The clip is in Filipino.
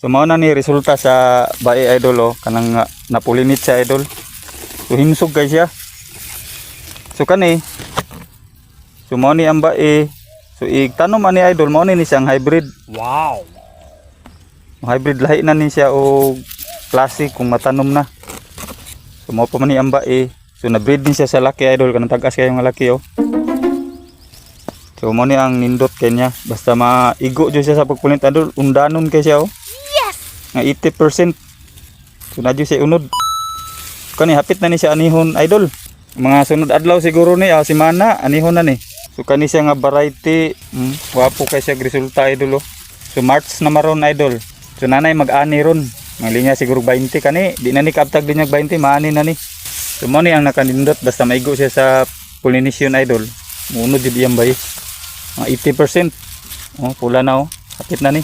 So mao na ni resulta sa bae idol oh, kanang napulinit siya idol. So himsog kay siya. So kani. So mao ni ang bae. So igtanom ani idol mao ni siyang hybrid. Wow. Hybrid lahi na ni siya o klase kung matanom na. So mao pa man ni ang bae. So na-breed din siya sa laki idol kanang tagas kay yung laki oh. So mao ni ang nindot kanya basta maigo jud siya sa pagpulit idol undanon kay siya oh. Nga 80%. So na jud siya unod. Kani hapit na ni siya anihon idol. Mga sunod adlaw siguro ni semana anihon na ni. So kani siya nga variety wapo kay siya resulta idol oh. So March na maron idol. So nanay mag-ani ron. Mga linya siguro 20 kani di na ni kaptag din 20 maani na ni. So mo ni ang nakanindot basta maigo siya sa pollination idol. Munod jud iyang bay. Mga 80%. Oh pula na oh. Hapit na ni.